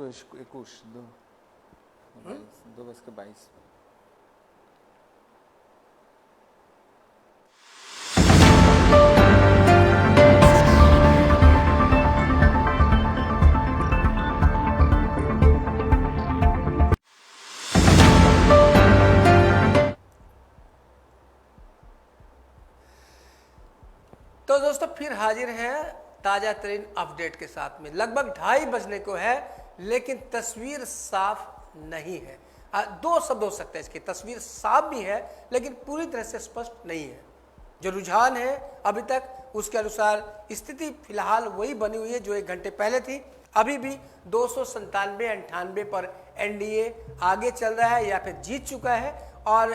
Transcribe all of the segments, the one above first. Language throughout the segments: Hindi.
21, 2 vezes que 22. तो दोस्तों फिर हाजिर हैं ताजा तरीन अपडेट के साथ में। लगभग 2:30 बजने को है, लेकिन तस्वीर साफ नहीं है। दो शब्द हो सकते हैं इसकी, तस्वीर साफ भी है लेकिन पूरी तरह से स्पष्ट नहीं है। जो रुझान है अभी तक उसके अनुसार स्थिति फिलहाल वही बनी हुई है जो 1 घंटे पहले थी। अभी भी 297-98 पर एनडीए आगे चल रहा है या फिर जीत चुका है, और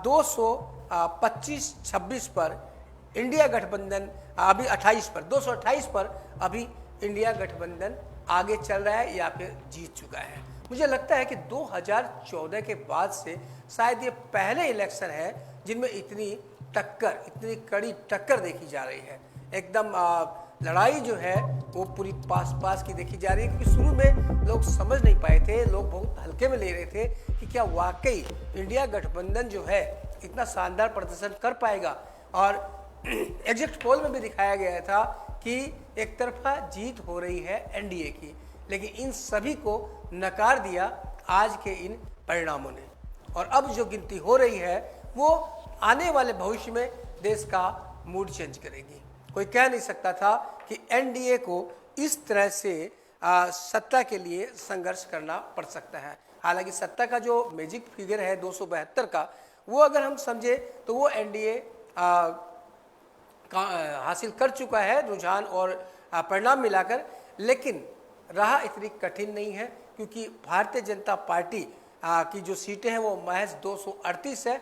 225-26 पर इंडिया गठबंधन, अभी 228 पर अभी इंडिया गठबंधन आगे चल रहा है या फिर जीत चुका है। मुझे लगता है कि 2014 के बाद से शायद ये पहले इलेक्शन है जिनमें इतनी कड़ी टक्कर देखी जा रही है। एकदम लड़ाई जो है वो पूरी पास की देखी जा रही है, क्योंकि शुरू में लोग समझ नहीं पाए थे, लोग बहुत हल्के में ले रहे थे कि क्या वाकई इंडिया गठबंधन जो है इतना शानदार प्रदर्शन कर पाएगा। और एग्जिट पोल में भी दिखाया गया था कि एक तरफा जीत हो रही है एनडीए की, लेकिन इन सभी को नकार दिया आज के इन परिणामों ने। और अब जो गिनती हो रही है वो आने वाले भविष्य में देश का मूड चेंज करेगी। कोई कह नहीं सकता था कि एनडीए को इस तरह से सत्ता के लिए संघर्ष करना पड़ सकता है। हालांकि सत्ता का जो मैजिक फिगर है 272 का, वो अगर हम समझे तो वो एनडीए हासिल कर चुका है रुझान और परिणाम मिलाकर। लेकिन राह इतनी कठिन नहीं है, क्योंकि भारतीय जनता पार्टी की जो सीटें हैं वो महज 238 है।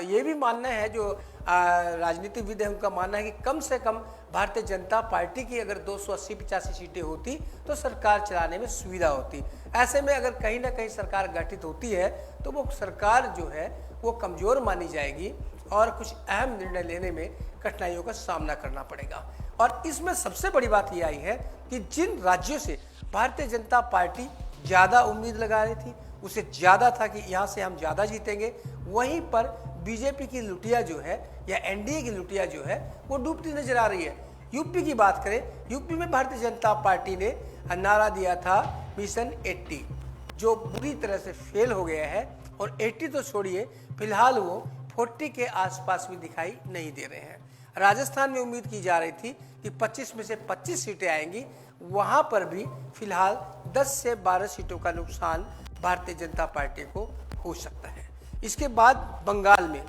ये भी मानना है, जो राजनीतिविद है उनका मानना है कि कम से कम भारतीय जनता पार्टी की अगर 280-85 सीटें होती तो सरकार चलाने में सुविधा होती। ऐसे में अगर कहीं ना कहीं सरकार गठित होती है तो वो सरकार जो है वो कमज़ोर मानी जाएगी और कुछ अहम निर्णय लेने में कठिनाइयों का सामना करना पड़ेगा। और इसमें सबसे बड़ी बात यह आई है कि जिन राज्यों से भारतीय जनता पार्टी ज़्यादा उम्मीद लगा रही थी, उसे ज़्यादा था कि यहाँ से हम ज़्यादा जीतेंगे, वहीं पर बीजेपी की लुटिया जो है या एनडीए की लुटिया जो है वो डूबती नजर आ रही है। यूपी की बात करें, यूपी में भारतीय जनता पार्टी ने नारा दिया था मिशन 80, जो बुरी तरह से फेल हो गया है। और 80 तो छोड़िए, फिलहाल वो 40 के आसपास भी दिखाई नहीं दे रहे हैं। राजस्थान में उम्मीद की जा रही थी कि 25 में से 25 सीटें आएंगी, वहां पर भी फिलहाल 10 से 12 सीटों का नुकसान भारतीय जनता पार्टी को हो सकता है। इसके बाद बंगाल में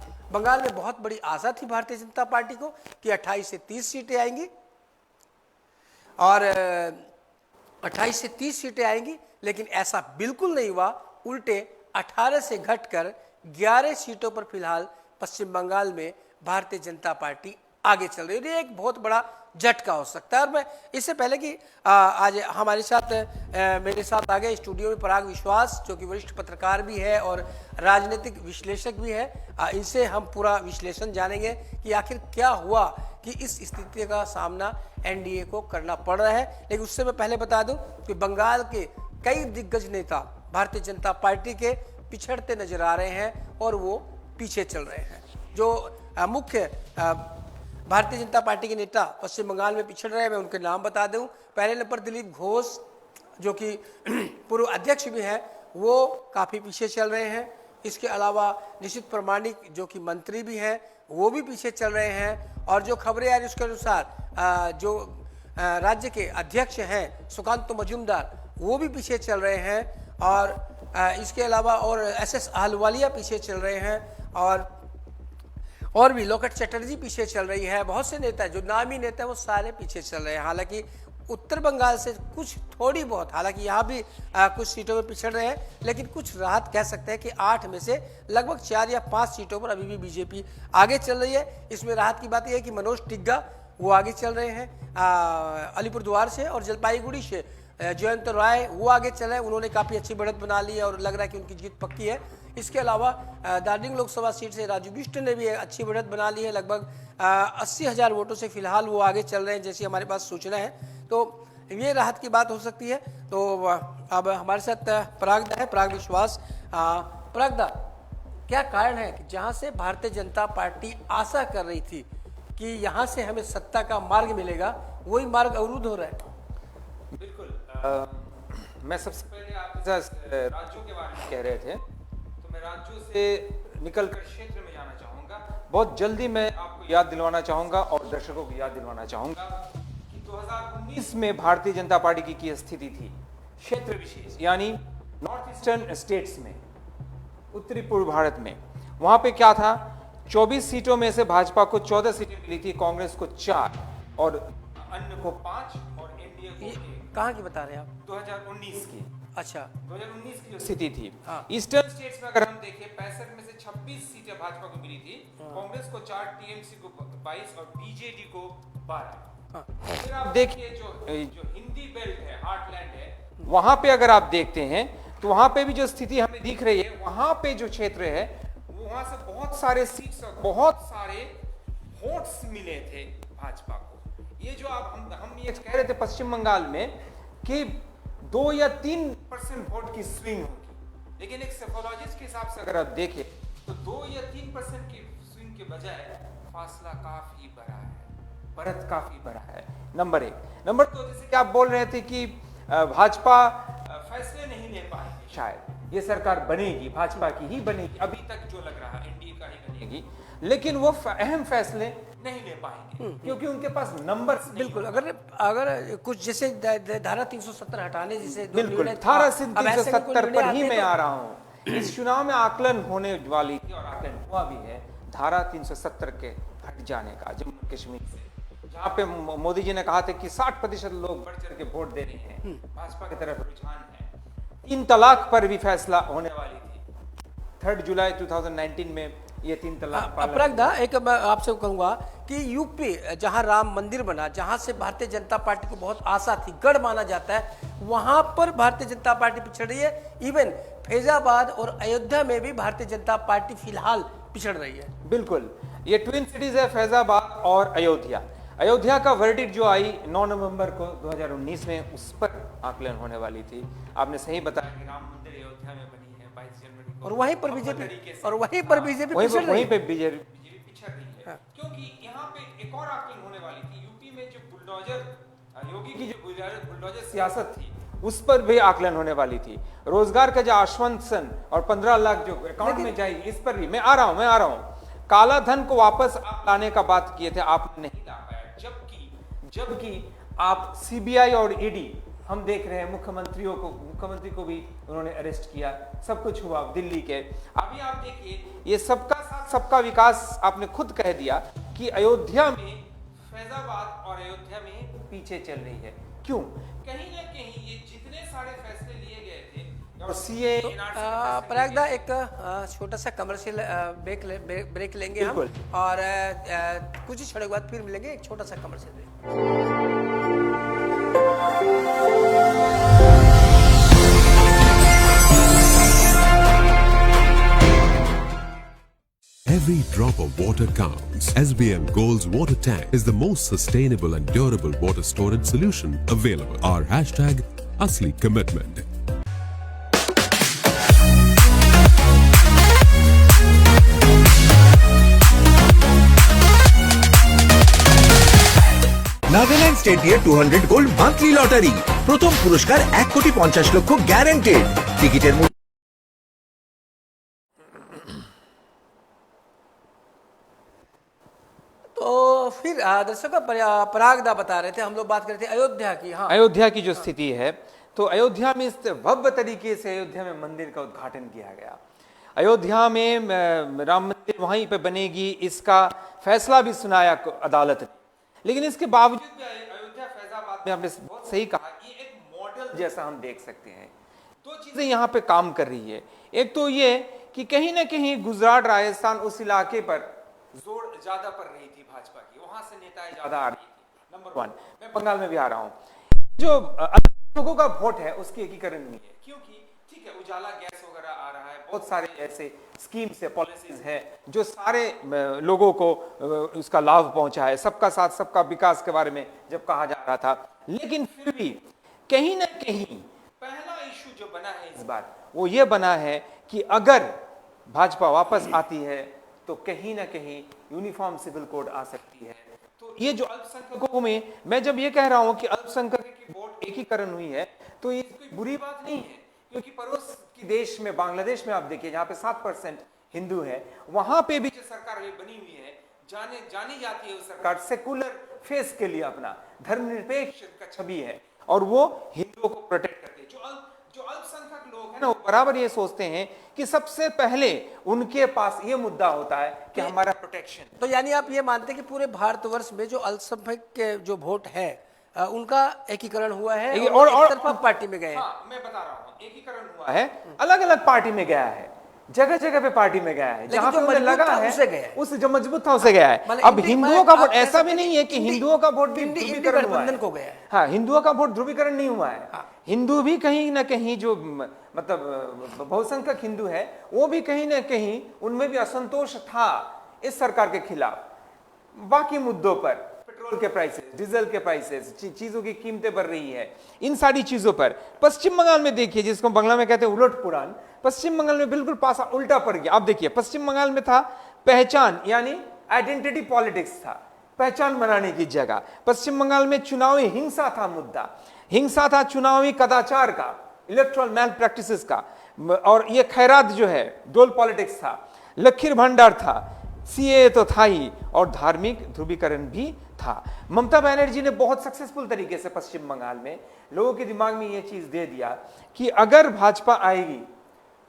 बहुत बड़ी आशा थी भारतीय जनता पार्टी को कि 28 से 30 सीटें आएंगी और 28 से 30 सीटें आएंगी, लेकिन ऐसा बिल्कुल नहीं हुआ। उल्टे 18 से घटकर 11 सीटों पर फिलहाल पश्चिम बंगाल में भारतीय जनता पार्टी आगे चल रही है। ये एक बहुत बड़ा झटका हो सकता है। और मैं इससे पहले कि आज हमारे साथ मेरे साथ आ गए स्टूडियो में पराग विश्वास, जो कि वरिष्ठ पत्रकार भी है और राजनीतिक विश्लेषक भी है, इनसे हम पूरा विश्लेषण जानेंगे कि आखिर क्या हुआ कि इस स्थिति का सामना एनडीए को करना पड़ रहा है। लेकिन उससे मैं पहले बता दूं कि बंगाल के कई दिग्गज नेता भारतीय जनता पार्टी के पिछड़ते नजर आ रहे हैं और वो पीछे चल रहे हैं। जो मुख्य भारतीय जनता पार्टी के नेता पश्चिम बंगाल में पिछड़ रहे हैं, मैं उनके नाम बता दूं। पहले नंबर दिलीप घोष, जो कि पूर्व अध्यक्ष भी हैं, वो काफ़ी पीछे चल रहे हैं। इसके अलावा निशित प्रामाणिक, जो कि मंत्री भी हैं, वो भी पीछे चल रहे हैं। और जो खबरें आ रही उसके अनुसार जो राज्य के अध्यक्ष हैं सुकांत मजूमदार, वो भी पीछे चल रहे हैं। और इसके अलावा और एसएस अहलुवालिया पीछे चल रहे हैं, और भी लोकेट चटर्जी पीछे चल रही है। बहुत से नेता जो नामी नेता हैं वो सारे पीछे चल रहे हैं। हालांकि उत्तर बंगाल से कुछ थोड़ी बहुत, हालांकि यहाँ भी कुछ सीटों में पिछड़ रहे हैं, लेकिन कुछ राहत कह सकते हैं कि 8 में से लगभग 4 या 5 सीटों पर अभी भी बीजेपी आगे चल रही है। इसमें राहत की बात यह है कि मनोज टिग्गा वो आगे चल रहे हैं अलीपुरद्वार से, और जलपाईगुड़ी से जयंत राय वो आगे चल रहे हैं। उन्होंने काफ़ी अच्छी बढ़त बना ली है और लग रहा है कि उनकी जीत पक्की है। इसके अलावा दार्जिलिंग लोकसभा सीट से राजू बिष्ट ने भी अच्छी बढ़त बना ली है। लगभग 80,000 वोटों से फिलहाल वो आगे चल रहे हैं, जैसी हमारे पास सूचना है। तो ये राहत की बात हो सकती है। तो अब हमारे साथ परागदा है, पराग विश्वास। परागदा, क्या कारण है कि जहां से भारतीय जनता पार्टी आशा कर रही थी कि यहां से हमें सत्ता का मार्ग मिलेगा, वही मार्ग अवरुद्ध हो रहा है? बिल्कुल। मैं सबसे पहले आपके साथ राज्यों के बारे में कह रहे थे, तो मैं राज्यों से निकलकर क्षेत्र में जाना चाहूँगा। बहुत जल्दी मैं आपको याद दिलवाना चाहूँगा और दर्शकों को याद दिलवाना चाहूँगा कि 2019 में भारतीय जनता पार्टी की स्थिति थी क्षेत्र विशेष, यानी नॉर्थ ईस्टर्न स्टेट्स में, उत्तरी पूर्व भारत में। वहाँ पे क्या था, 24 सीटों में से भाजपा को 14 सीटें मिली थी, कांग्रेस को 4 और अन्य को 5 और एनडीए को 1। कहाँ की बता रहे हैं आप? 2019 की। अच्छा, 2019 की जो स्थिति थी। हाँ। ईस्टर्न स्टेट्स में अगर हम देखें, 65 में से 26 सीटें भाजपा को मिली थी, कांग्रेस को 4, टीएमसी को 22 और बीजेडी को 12। फिर आप देखिए जो हिंदी बेल्ट है, हार्टलैंड है, वहां पे अगर आप देखते हैं तो वहां पे भी जो स्थिति हमें दिख रही है, वहां पे जो क्षेत्र है वहां से बहुत सारे सीट्स और बहुत सारे वोट्स मिले थे भाजपा को। ये जो आप हम ये कह रहे थे पश्चिम बंगाल में कि 2 या 3% वोट की स्विंग होगी, लेकिन एक सेफोलॉजिस्ट के हिसाब से अगर आप देखें तो 2 या 3% की स्विंग के बजाय फासला काफी बड़ा है, बढ़त काफी बड़ा है। नंबर 1। नंबर 2, जैसे कि आप बोल रहे थे कि भाजपा फैसले नहीं ले पाएगी, शायद ये सरकार बनेगी, भाजपा की ही बनेगी, अभी तक जो लग रहा है एनडीए का ही बनेगी, लेकिन वो अहम फैसले नहीं ले पाएंगे क्योंकि उनके पास नंबर्स नहीं। बिल्कुल। अगर कुछ जैसे धारा 370 हटाने जैसे बिल्कुल, धारा 370 पर ही मैं आ रहा हूँ। इस चुनाव में आकलन होने वाली थी और आकलन हुआ भी है धारा 370 के हट जाने का, जम्मू कश्मीर से, जहाँ पे मोदी जी ने कहा था कि 60% लोग बढ़ चढ़ के वोट दे रहे हैं, भाजपा की तरफ रुझान है। 3 तलाक पर भी फैसला होने वाली थी 3 जुलाई 2019 में, ये 3 तलाक। परागदा, एक मैं आपसे कहूंगा कि यूपी जहां राम मंदिर बना, जहां से भारतीय जनता पार्टी को बहुत आशा थी, गढ़ माना जाता है, वहां पर भारतीय जनता पार्टी पिछड़ रही है। इवन फैजाबाद और अयोध्या में भी भारतीय जनता पार्टी फिलहाल पिछड़ रही है। बिल्कुल, ये ट्विन सिटीज है, फैजाबाद और अयोध्या। अयोध्या का वर्डिक्ट जो आई 9 नवंबर को 2019 में, उस पर आकलन होने वाली थी। आपने सही बताया कि राम मंदिर अयोध्या में बनी है 22 जनवरी को, और वहीं पर बीजेपी पिछड़ रही है। क्योंकि यहाँ पे एक और आकलन होने वाली थी, यूपी में जो बुलडोजर, योगी की जो बुलडोजर सियासत थी, उस पर भी आकलन होने वाली थी। रोजगार का जो आश्वासन और 15 लाख जो अकाउंट में जाएगी, इस पर भी मैं आ रहा हूँ। काला धन को वापस आप लाने का बात किए थे, आप नहीं ला पाया, जबकि आप सीबीआई और ईडी, हम देख रहे हैं मुख्यमंत्री को भी उन्होंने अरेस्ट किया, सब कुछ हुआ दिल्ली के। अभी आप देखिए, ये सबका साथ सबका विकास, आपने खुद कह दिया कि अयोध्या में, फैजाबाद और अयोध्या में पीछे चल रही है। क्यों? कहीं ना कहीं ये जितने सारे फैसले लिए गए थे और सीए, परागदा, एक छोटा सा कमर्शियल ब्रेक लेंगे हम, और कुछ ही क्षणों के बाद फिर मिलेंगे। एक छोटा सा commercial break. Every drop of water counts. SBM Gold's water tank is the most sustainable and durable water storage solution available. Our hashtag Asli Commitment. Nagaland state নিয়ে 200 গোল্ড মান্থলি লটারি, প্রথম পুরস্কার 1,50,00,000 গ্যারান্টেড। টিকিটের মূল্য। तो फिर दर्शकों, परागदा बता रहे थे, हम लोग बात कर रहे थे अयोध्या की। हाँ, अयोध्या की जो स्थिति है, तो अयोध्या में इस भव्य तरीके से अयोध्या में मंदिर का उद्घाटन किया गया। अयोध्या में राम मंदिर वहीं पे बनेगी, इसका फैसला भी सुनाया अदालत ने। लेकिन इसके बावजूद भी अयोध्या फैजाबाद में, आपने बहुत सही कहा, ये एक मॉडल जैसा हम देख सकते हैं। 2 चीजें यहाँ पे काम कर रही है। एक तो ये कि कहीं ना कहीं गुजरात, राजस्थान, उस इलाके पर जोर ज्यादा पड़ रही थी भाजपा की, वहां से नेताएं ज्यादा आ रही थी। नंबर 1, मैं बंगाल में भी आ रहा हूँ। जो लोगों का वोट है उसकी एकीकरण नहीं है, क्योंकि ठीक है, उजाला गैस वगैरह आ रहा है, बहुत सारे ऐसे स्कीम्स है, पॉलिसीज है जो सारे लोगों को उसका लाभ पहुंचा है, सबका साथ सबका विकास के बारे में जब कहा जा रहा था। लेकिन फिर भी कहीं ना कहीं पहला इशू जो बना है इस बार वो ये बना है कि अगर भाजपा वापस आती है तो कहीं ना कहीं यूनिफॉर्म सिविल कोड आ सकती है। तो ये जो अल्पसंख्यकों में, मैं जब ये कह रहा हूं कि अल्पसंख्यकों की वोट एकीकरण हुई है तो ये कोई बुरी बात नहीं है, क्योंकि पड़ोस की देश में बांग्लादेश में आप देखिए जहां पे 7% हिंदू है, वहां पे भी जो सरकार अभी बनी हुई है जानी जाती है वो सरकार सेकुलर फेस के लिए अपना धर्मनिरपेक्ष का छवि है और वो हिंदुओं को प्रोटेक्ट करती है। जो अल्पसंख्यक लोग हैं ना वो बराबर ये सोचते हैं कि सबसे पहले उनके पास ये मुद्दा होता है कि हमारा प्रोटेक्शन। तो यानी आप ये मानते हैं कि पूरे भारतवर्ष में जो अल्पसंख्यक के जो वोट है उनका एकीकरण हुआ है और एक तरफा पार्टी में गए हैं। हाँ, मैं बता रहा हूँ एकीकरण हुआ है, अलग अलग पार्टी में गया है, जगह जगह पे पार्टी में गया है, जहां पे उन्हें लगा है उस जो मजबूत था उसे गया है। अब हिंदुओं का वोट ऐसा भी नहीं है कि हिंदुओं का वोट भी ध्रुवीकरण हुआ है। हाँ, हिंदुओं का वोट ध्रुवीकरण नहीं हुआ है। हिंदू भी कहीं ना कहीं जो मतलब बहुसंख्यक हिंदू है वो भी कहीं ना कहीं उनमें भी असंतोष था इस सरकार के खिलाफ। बाकी मुद्दों पर पेट्रोल के प्राइसेस, डीजल के प्राइसेस, चीजों की कीमतें बढ़ रही है, इन सारी चीजों पर पश्चिम बंगाल में देखिए, जिसको बांग्ला में कहते हैं उलट पुराण, पश्चिम बंगाल में बिल्कुल पासा उल्टा पड़ गया। आप देखिए पश्चिम बंगाल में था पहचान यानी आइडेंटिटी पॉलिटिक्स था, पहचान बनाने की जगह। पश्चिम बंगाल में चुनावी हिंसा था मुद्दा, हिंसा था चुनावी कदाचार का, इलेक्ट्रल मैल प्रैक्टिसेस का, और ये खैरात जो है डोल पॉलिटिक्स था, लखीर भंडार था, सीए तो था ही, और धार्मिक ध्रुवीकरण भी था। ममता बनर्जी ने बहुत सक्सेसफुल तरीके से पश्चिम बंगाल में लोगों के दिमाग में यह चीज दे दिया कि अगर भाजपा आएगी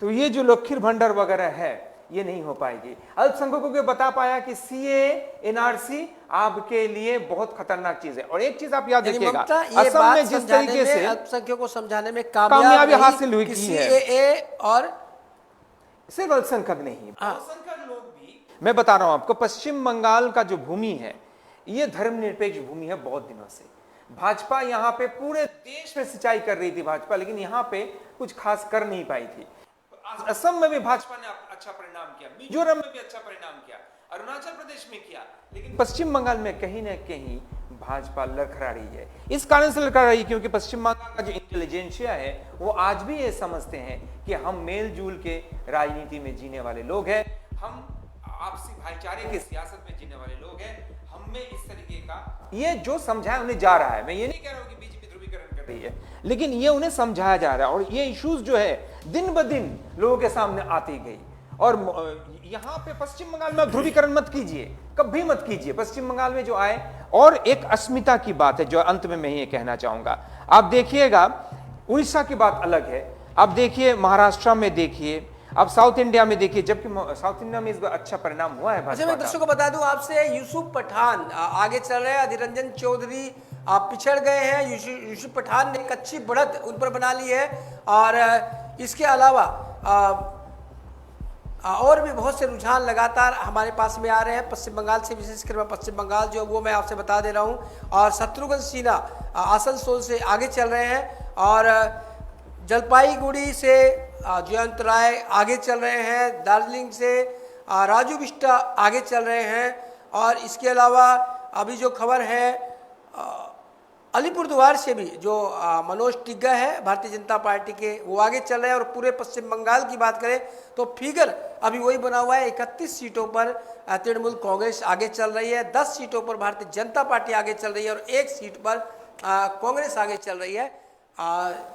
तो ये जो लखीर भंडार वगैरह है ये नहीं हो पाएगी। अल्पसंख्यकों को बता पाया कि सीए एनआरसी आपके लिए बहुत खतरनाक चीज है। और एक चीज आप याद रखिएगा, असम में जिस तरीके से अल्पसंख्यकों को समझाने में कामयाबी हासिल हुई की है, सीएए और सिर्फ अल्पसंख्यक नहीं, बहुसंख्यक लोग भी। मैं बता रहा हूं आपको, पश्चिम बंगाल का जो भूमि है ये धर्मनिरपेक्ष भूमि है बहुत दिनों से। भाजपा यहाँ पे पूरे देश में सिंचाई कर रही थी भाजपा, लेकिन यहाँ पे कुछ खास कर नहीं पाई थी। असम में भी भाजपा ने अच्छा परिणाम किया, मिजोरम में भी अच्छा परिणाम किया, अरुणाचल प्रदेश में किया, लेकिन पश्चिम बंगाल में कहीं ना कहीं भाजपा लड़खड़ा रही है। इस कारण से लड़खड़ा रही है क्योंकि पश्चिम बंगाल का जो इंटेलिजेंसिया है वो आज भी ये समझते हैं कि हम मेलजूल के राजनीति में जीने वाले लोग हैं, हम आपसी भाईचारे की सियासत में जीने वाले लोग हैं। हमें इस तरीके का ये जो समझाया उन्हें जा रहा है, मैं ये नहीं कह रहा हूं कि बीजेपी ध्रुवीकरण कर रही है, लेकिन ये उन्हें समझाया जा रहा है और ये इश्यूज जो है दिन ब दिन लोगों के सामने आती गई। और यहां पे पश्चिम बंगाल में ध्रुवीकरण मत कीजिए, कभी मत कीजिए। पश्चिम बंगाल में जो आए, और एक अस्मिता की बात है जो अंत में मैं ये कहना चाहूंगा, आप देखिएगा उड़ीसा की बात अलग है, आप देखिए महाराष्ट्र में देखिए, अब साउथ इंडिया में देखिए, जबकि साउथ इंडिया में इस बार अच्छा परिणाम हुआ है। अच्छा, मैं दर्शकों को बता दूं आपसे, यूसुफ पठान आगे चल रहे हैं, अधीर रंजन चौधरी आप पिछड़ गए हैं। यूसुफ पठान ने एक अच्छी बढ़त उन पर बना ली है। और इसके अलावा और भी बहुत से रुझान लगातार हमारे पास में आ रहे हैं पश्चिम बंगाल से, विशेषकर पश्चिम बंगाल जो वो मैं आपसे बता दे रहा हूँ। और शत्रुघ्न सिन्हा आसनसोल से आगे चल रहे हैं, और जलपाईगुड़ी से जयंत राय आगे चल रहे हैं, दार्जिलिंग से राजू बिष्टा आगे चल रहे हैं। और इसके अलावा अभी जो खबर है अलीपुरद्वार से भी जो मनोज टिग्गा है भारतीय जनता पार्टी के, वो आगे चल रहे हैं। और पूरे पश्चिम बंगाल की बात करें तो फिगर अभी वही बना हुआ है, 31 सीटों पर तृणमूल कांग्रेस आगे चल रही है, 10 सीटों पर भारतीय जनता पार्टी आगे चल रही है और 1 सीट पर कांग्रेस आगे चल रही है।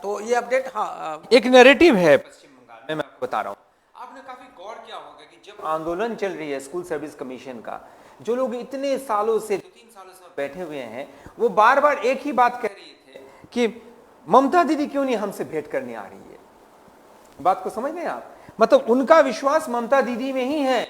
तो ये अपडेट, हाँ, एक नैरेटिव है पश्चिम बंगाल में, मैं आपको बता रहा हूँ। आपने काफी गौर किया होगा कि जब आंदोलन चल रही है स्कूल सर्विस कमीशन का, जो लोग इतने सालों से 2-3 सालों से बैठे हुए हैं, वो बार बार एक ही बात कह रहे थे कि ममता दीदी क्यों नहीं हमसे भेंट करने आ रही है। बात को समझ रहे हैं आप? मतलब उनका विश्वास ममता दीदी में ही है,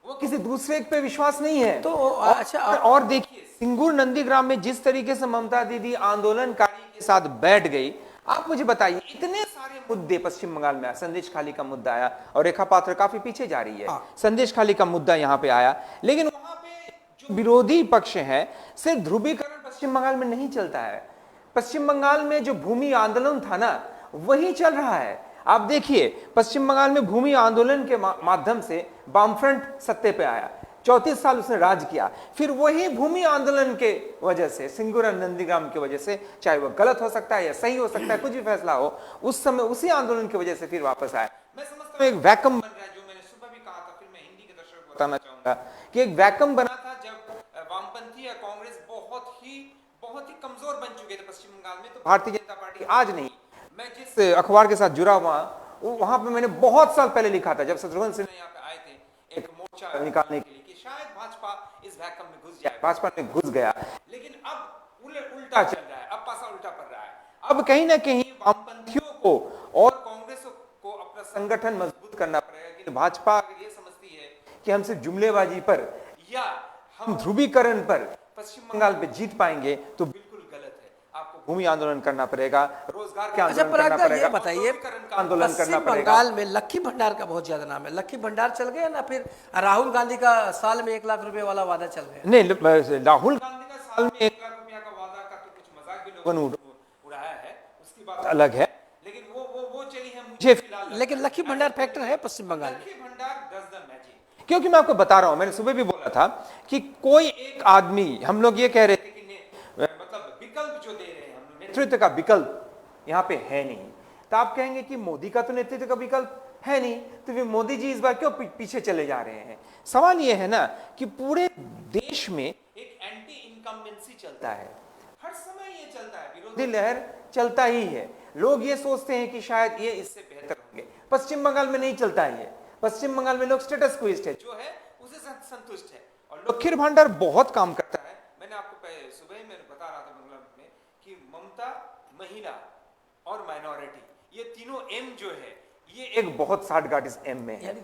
वो किसी दूसरे पे विश्वास नहीं है। तो अच्छा, और देखिए सिंगूर नंदीग्राम में जिस तरीके से ममता दीदी आंदोलनकारी के साथ बैठ गई, आप मुझे बताइए, इतने सारे मुद्दे पश्चिम बंगाल में आया, संदेश खाली का मुद्दा आया, और रेखा पात्र काफी पीछे जा रही है, संदेश खाली का मुद्दा यहाँ पे आया, लेकिन वहां पे जो विरोधी पक्ष है, सिर्फ ध्रुवीकरण पश्चिम बंगाल में नहीं चलता है। पश्चिम बंगाल में जो भूमि आंदोलन था ना, वही चल रहा है। आप देखिए पश्चिम बंगाल में भूमि आंदोलन के माध्यम से वामफ्रंट सत्ते पे आया, 34 साल उसने राज किया। फिर वही भूमि आंदोलन के वजह से, सिंगूर नंदीग्राम की वजह से, चाहे वो गलत हो सकता है या सही हो सकता है, कुछ भी फैसला हो, उस समय उसी आंदोलन की वजह से फिर वापस आया। मैं समझता हूँ एक वैक्यूम बन रहा है, जो मैंने सुबह भी कहा था, फिर मैं हिंदी के दर्शकों को बताना चाहूंगा कि एक वैक्यूम बना था जब वामपंथी या कांग्रेस बहुत ही कमजोर बन चुके थे पश्चिम बंगाल में। तो भारतीय जनता पार्टी आज नहीं, मैं जिस अखबार के साथ जुड़ा हुआ वहां पे मैंने बहुत साल पहले लिखा था, जब शत्रुघ्न सिन्हा यहाँ पे आए थे एक मोर्चा निकालने के लिए, कि शायद भाजपा इस वैक्यूम में घुस जाए। भाजपा में घुस गया, लेकिन अब उल्टा चल रहा है, अब पासा उल्टा पड़ रहा है। अब कहीं ना कहीं वामपंथियों को और कांग्रेस को अपना संगठन मजबूत करना पड़ेगा। कि भाजपा अगर ये समझती है कि हम सिर्फ जुमलेबाजी पर या हम ध्रुवीकरण पर पश्चिम बंगाल पे जीत पाएंगे, तो बिल्कुल गलत है। आपको भूमि आंदोलन करना पड़ेगा, रोजगार के आंदोलन करना पड़ेगा, बताइए का आंदोलन करना पड़ेगा। बंगाल में लक्की भंडार का बहुत ज्यादा नाम है, लक्की भंडार चल गया ना, फिर राहुल गांधी का साल में 1 लाख रुपए वाला वादा चल गया। नहीं, राहुल गांधी का साल में 1 लाख रुपया का वादा का तो कुछ मजाक भी लोगों ने उड़ाया है, उसकी बात अलग है, लेकिन वो चली है मुझे फिलहाल। लेकिन लक्की भंडार फैक्टर है पश्चिम बंगाल में। लक्की भंडार डज द मैजिक। क्योंकि मैं आपको बता रहा हूं, मैंने सुबह भी बोला था कि कोई एक आदमी, हम लोग ये कह रहे थे कि मतलब विकल्प जो दे रहे हैं हम, नेतृत्व का विकल्प यहाँ पे है नहीं। तो आप कहेंगे कि मोदी का तो नेतृत्व का विकल्प है नहीं, तो फिर मोदी जी इस बार क्यों पीछे चले जा रहे हैं? सवाल ये है ना कि पूरे देश में एक एंटी इनकम्बेंसी चलता है, हर समय ये चलता है, विरोधी लहर चलता ही है। लोग ये सोचते हैं कि शायद ये इससे बेहतर होंगे। पश्चिम बंगाल में नहीं चलता है, पश्चिम बंगाल में लोग स्टेटस क्विस्ट है, जो है उसे संतुष्ट है। और लक्की भंडार बहुत काम करता है। मैंने आपको सुबह में बता रहा था बंगला में कि ममता, महिला और माइनॉरिटी, ये तीनों एम जो है, ये एक बहुत साठगांठ इस एम में है।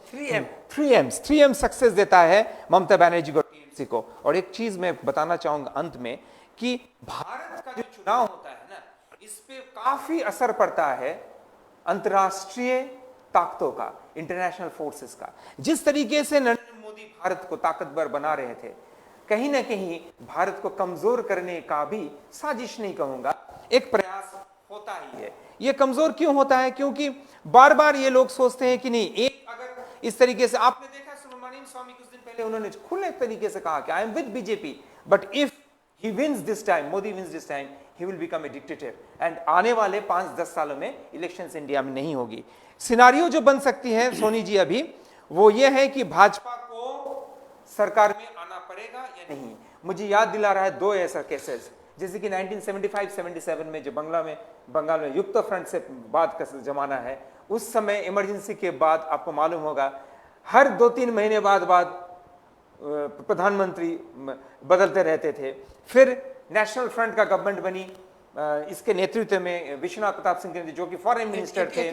3M सक्सेस देता है ममता बनर्जी को, टीएमसी को। और एक चीज मैं बताना चाहूंगा अंत में कि भारत का जो चुनाव होता है ना, इस पे काफी असर पड़ता है अंतरराष्ट्रीय ताकतों का, इंटरनेशनल फोर्सेस का। जिस तरीके से नरेंद्र मोदी भारत को ताकतवर बना रहे थे, कहीं ना कहीं भारत को कमजोर करने का भी, साजिश नहीं कहूंगा, एक प्रयास होता ही है। ये कमजोर क्यों होता है? क्योंकि बार बार ये लोग सोचते हैं कि नहीं, एक अगर इस तरीके से, आपने देखा सुब्रमण्यम स्वामी कुछ दिन पहले उन्होंने खुले तरीके से कहा कि I am with BJP, but if he wins this time, Modi wins this time, he will become a dictator and आने वाले 5-10 सालों में इलेक्शंस इंडिया में नहीं होगी। सिनारियो जो बन सकती है सोनी जी अभी, वो ये है कि भाजपा को सरकार में आना पड़ेगा या नहीं। मुझे याद दिला रहा है 2 ऐसा केसेस, जैसे कि 1975-77 में जो बंगाल में युक्त फ्रंट से बाद का जमाना है, उस समय इमरजेंसी के बाद आपको मालूम होगा हर 2-3 महीने बाद प्रधानमंत्री बदलते रहते थे। फिर नेशनल फ्रंट का गवर्नमेंट बनी, इसके नेतृत्व में विश्वनाथ प्रताप सिंह जो कि फॉरेन मिनिस्टर थे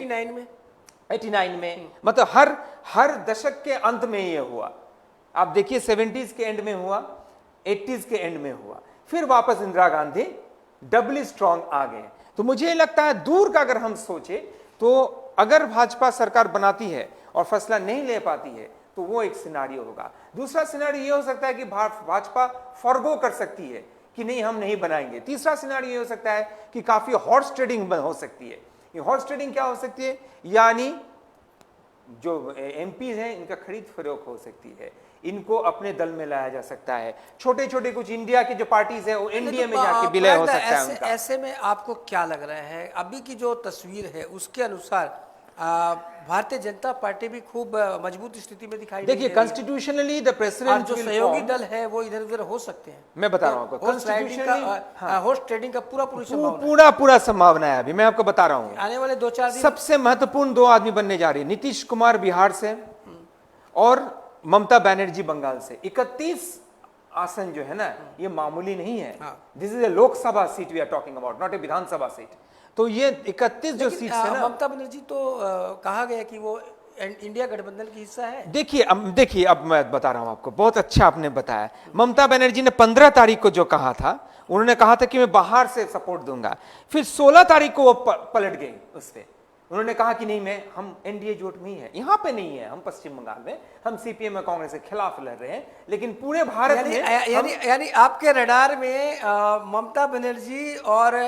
89 में। मतलब हर दशक के अंत में ये हुआ। आप देखिए 70s के एंड में हुआ, 80s के एंड में हुआ, फिर वापस इंदिरा गांधी डबली स्ट्रांग आ गए। तो मुझे लगता है दूर का अगर हम सोचे तो अगर भाजपा सरकार बनाती है और फैसला नहीं ले पाती है तो वो एक सिनारियो होगा। दूसरा सिनारियो ये हो सकता है कि भाजपा फॉरगो कर सकती है कि नहीं हम नहीं बनाएंगे। तीसरा सिनारियो ये हो सकता है कि काफी हॉर्स ट्रेडिंग हो सकती है। ये हॉर्स ट्रेडिंग क्या हो सकती है? यानी जो एमपीज हैं इनका खरीद फरोख्त हो सकती है, इनको अपने दल में लाया जा सकता है। छोटे छोटे कुछ इंडिया के जो पार्टीज है वो एनडीए में जाके विलय हो सकता है उनका। ऐसे में आपको क्या लग रहा है, अभी की जो तस्वीर है उसके अनुसार भारतीय जनता पार्टी भी खूब मजबूत स्थिति में दिखाई देखिए कॉन्स्टिट्यूशनली द प्रेसिडेंट जो सहयोगी दल है वो इधर उधर हो सकते हैं। मैं बता रहा हूं आपको, हॉर्स ट्रेडिंग का पूरा संभावना है। अभी मैं आपको बता रहा हूं आने वाले 2-4 दिन सबसे महत्वपूर्ण 2 आदमी बनने जा रही है, नीतीश कुमार बिहार से और ममता बनर्जी बंगाल से। 31 आसन जो है ना, ये मामूली नहीं है। This is a Lok Sabha seat we are talking about, not a Vidhan Sabha seat. तो ये 31 जो सीट है ना, ममता बनर्जी तो कहा गया कि वो इंडिया गठबंधन की हिस्सा है। देखिए अब मैं बता रहा हूं आपको, बहुत अच्छा आपने बताया। ममता बनर्जी ने 15 तारीख को जो कहा था, उन्होंने कहा था कि मैं बाहर से सपोर्ट दूंगा। फिर 16 तारीख को वो पलट गई उस पर। उन्होंने कहा कि नहीं, हम एनडीए जोट में ही है, यहाँ पे नहीं है, हम पश्चिम बंगाल में, हम सीपीएम और कांग्रेस के खिलाफ लड़ रहे हैं, लेकिन पूरे भारत में यानी आपके रडार में ममता बनर्जी और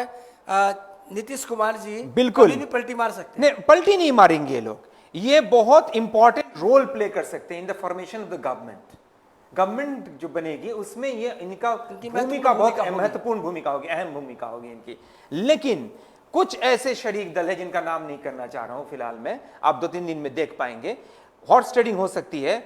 नीतीश कुमार जी बिल्कुल। कभी भी पलटी मार सकते हैं। नहीं, पलटी नहीं मारेंगे ये लोग। ये बहुत इंपॉर्टेंट रोल प्ले कर सकते हैं in the formation of the government. Government जो बनेगी उसमें ये इनका भूमिका बहुत महत्वपूर्ण भूमिका होगी, अहम भूमिका होगी इनकी। लेकिन कुछ ऐसे शरीक दल है जिनका नाम नहीं करना चाह रहा हूं फिलहाल में, आप 2-3 दिन में देख पाएंगे। हॉट स्टडिंग हो सकती है।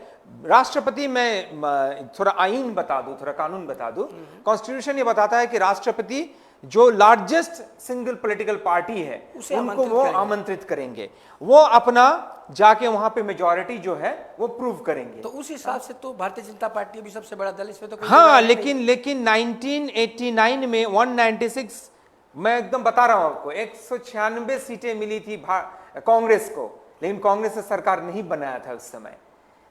राष्ट्रपति में थोड़ा आईन बता दूं, थोड़ा कानून बता दूं। कॉन्स्टिट्यूशन ये बताता है कि राष्ट्रपति जो लार्जेस्ट सिंगल पॉलिटिकल पार्टी है उनको वो आमंत्रित करेंगे, वो अपना जाके वहां पे मेजॉरिटी जो है वो प्रूव करेंगे। तो उस हिसाब से तो भारतीय जनता पार्टी भी सबसे बड़ा दल, इसमें तो कोई हाँ, दरार नहीं। लेकिन 1989 में 196, मैं एकदम बता रहा हूं आपको, 196 सीटें मिली थी कांग्रेस को, लेकिन कांग्रेस ने सरकार नहीं बनाया था उस समय।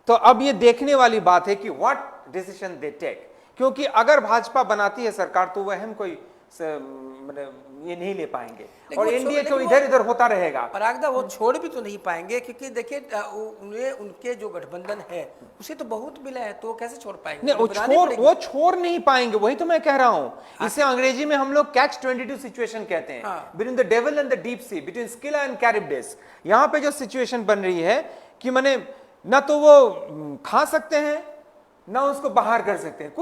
तो अब ये देखने वाली बात है कि व्हाट डिसीजन दे टेक, क्योंकि अगर भाजपा बनाती है सरकार तो वह हम कोई ये नहीं ले पाएंगे और एनडीए तो इधर इधर होता रहेगा। परागदा वो छोड़ भी तो नहीं पाएंगे, क्योंकि देखिए उन्हें उनके जो गठबंधन है उसे तो बहुत मिला है, तो वो कैसे छोड़ पाएंगे? नहीं, वो छोड़ नहीं पाएंगे, वही तो मैं कह रहा हूं। इसे अंग्रेजी में हम लोग कैच 22 सिचुएशन कहते हैं, between the devil and the deep sea, between Scylla and Charybdis. यहां पे जो सिचुएशन बन रही है कि माने ना तो वो खा सकते हैं ना उसको बाहर कर सकते हैं,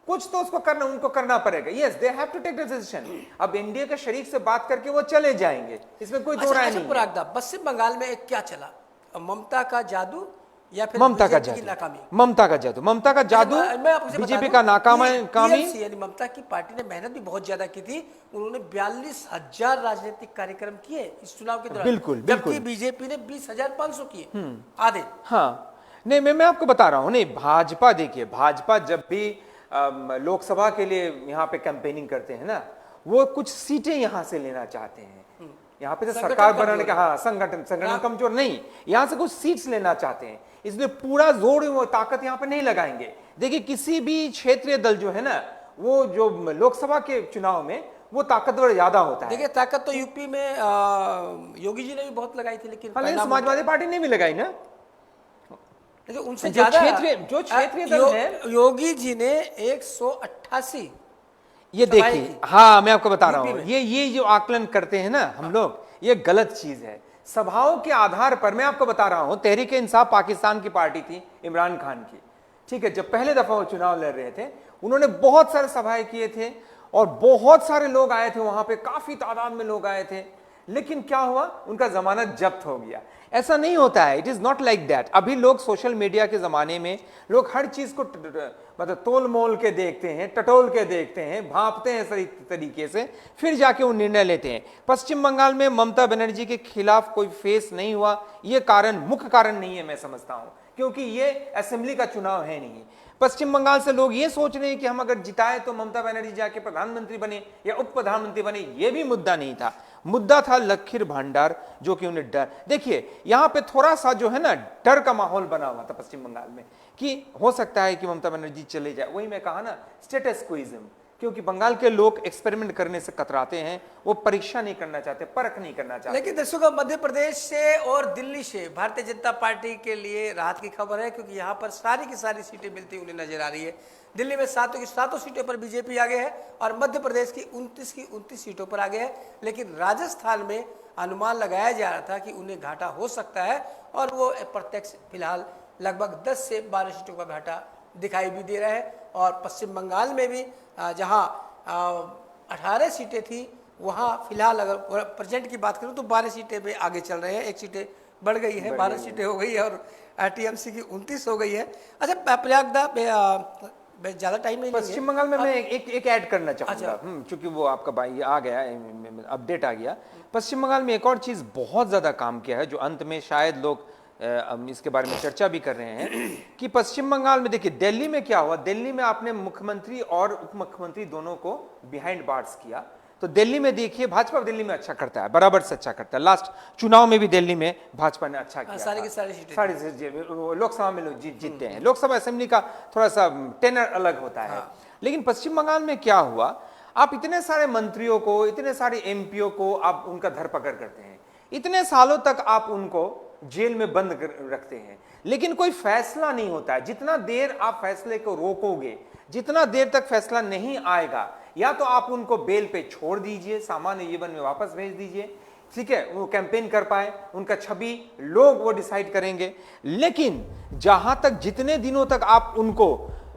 कुछ तो उसको करना, उनको करना पड़ेगा। Yes, they have to take the decision. अब एनडीए के शरीक से बात करके वो चले जाएंगे, इसमें कोई दो राय नहीं है। पश्चिम बंगाल में क्या चला? ममता का जादू या फिर ममता का बीजेपी की नाकामी? ममता का जादू, बीजेपी का नाकामी। यानी ममता की पार्टी ने मेहनत भी बहुत ज्यादा की थी, उन्होंने 42,000 राजनीतिक कार्यक्रम किए इस चुनाव के दौरान, बिल्कुल, जबकि बीजेपी ने 20,500 किए, आधे। हाँ, नहीं, मैं आपको बता रहा हूं, नहीं, भाजपा देखिए, भाजपा जब भी लोकसभा के लिए यहाँ पे कैंपेनिंग करते हैं ना, वो कुछ सीटें यहाँ से लेना चाहते हैं। यहाँ पे तो सरकार बनाने का, हाँ, संगठन कमजोर नहीं, यहाँ से कुछ सीट्स लेना चाहते हैं, इसलिए पूरा जोर वो ताकत यहाँ पे नहीं लगाएंगे। देखिए, किसी भी क्षेत्रीय दल जो है ना, वो जो लोकसभा के चुनाव में वो ताकतवर ज्यादा होता है। देखिए, ताकत तो यूपी में योगी जी ने भी बहुत लगाई थी, लेकिन समाजवादी पार्टी ने भी लगाई ना, उनसे ज्यादा जो क्षेत्रीय दल है। योगी जी ने 188, ये देखिए, हाँ, मैं आपको बता रहा हूं, ये जो आकलन करते हैं ना हम लोग, ये गलत चीज है। सभाओं के आधार पर मैं आपको बता रहा हूं, तहरीक इंसाफ पाकिस्तान की पार्टी थी, इमरान खान की, ठीक है, जब पहले दफा वो चुनाव लड़ रहे थे, उन्होंने बहुत सारे सभाएं किए थे और बहुत सारे लोग आए थे वहां पे, काफी तादाद में लोग आए थे, लेकिन क्या हुआ, उनका जमानत जब्त हो गया। ऐसा नहीं होता है, it is not like that. अभी लोग सोशल मीडिया के जमाने में लोग हर चीज को मतलब तोल मोल के देखते हैं, टटोल के देखते हैं, भांपते हैं सही तरीके से, फिर जाके वो निर्णय लेते हैं। पश्चिम बंगाल में ममता बनर्जी के खिलाफ कोई फेस नहीं हुआ, ये कारण मुख्य कारण नहीं है, मैं समझता हूं, क्योंकि ये असेंबली का चुनाव है नहीं। पश्चिम बंगाल से लोग ये सोच रहे हैं कि हम अगर जिताए तो ममता बनर्जी जाके प्रधानमंत्री बने या उप प्रधानमंत्री बने, ये भी मुद्दा नहीं था। मुद्दा था लखीर भंडार, जो कि उन्हें डर, देखिए यहां पे थोड़ा सा जो है ना डर का माहौल बना हुआ था पश्चिम बंगाल में कि हो सकता है कि ममता बनर्जी चले जाए। वही मैं कहा ना, स्टेटस क्विज्म, क्योंकि बंगाल के लोग एक्सपेरिमेंट करने से कतराते हैं, वो परीक्षा नहीं करना चाहते, परख नहीं करना चाहते। लेकिन दर्शकों, मध्य प्रदेश से और दिल्ली से भारतीय जनता पार्टी के लिए राहत की खबर है, क्योंकि यहाँ पर सारी की सारी सीटें मिलती उन्हें नजर आ रही है। दिल्ली में 7 की 7 सीटों पर बीजेपी आगे है और मध्य प्रदेश की 29 सीटों पर आगे है। लेकिन राजस्थान में अनुमान लगाया जा रहा था कि उन्हें घाटा हो सकता है और वो प्रत्यक्ष फिलहाल लगभग 10 से 12 सीटों का घाटा दिखाई भी दे रहा है। और पश्चिम बंगाल में भी जहां 18 सीटें थी, वहां फिलहाल अगर प्रेजेंट की बात करूं तो 12 सीटें पे आगे चल रहे हैं, 1 सीटें बढ़ गई है, 12 सीटें हो गई है और टीएमसी की 29 हो गई है। अच्छा प्रयागदा, ज्यादा टाइम नहीं, पश्चिम बंगाल में मैं एक ऐड करना चाहूंगा, क्योंकि वो आपका भाई आ गया, अपडेट आ गया। पश्चिम बंगाल में एक और चीज बहुत ज्यादा काम किया है, जो अंत में शायद लोग इसके बारे में चर्चा भी कर रहे हैं कि पश्चिम बंगाल में देखिए, दिल्ली में क्या हुआ, दिल्ली में आपने मुख्यमंत्री और उप मुख्यमंत्री दोनों को बिहाइंड बार्स किया। तो दिल्ली में देखिए, भाजपा दिल्ली में अच्छा करता है, बराबर से अच्छा करता है। लास्ट चुनाव में भी दिल्ली में भाजपा ने अच्छा किया, सारी सीटें लोकसभा में लोग जीतते हैं। लोकसभा असेंबली का थोड़ा सा टेनर अलग होता है। लेकिन पश्चिम बंगाल में क्या हुआ, आप इतने सारे मंत्रियों को, इतने सारे एमपीओ को आप उनका धरपकड़ करते हैं, इतने सालों तक आप उनको जेल में बंद रखते हैं, लेकिन कोई फैसला नहीं होता है। जितना देर आप फैसले को रोकोगे, जितना देर तक फैसला नहीं आएगा, या तो आप उनको बेल पे छोड़ दीजिए, सामान्य जीवन में वापस भेज दीजिए, ठीक है, वो कैंपेन कर पाए, उनका छवि लोग वो डिसाइड करेंगे। लेकिन जहां तक जितने दिनों तक आप उनको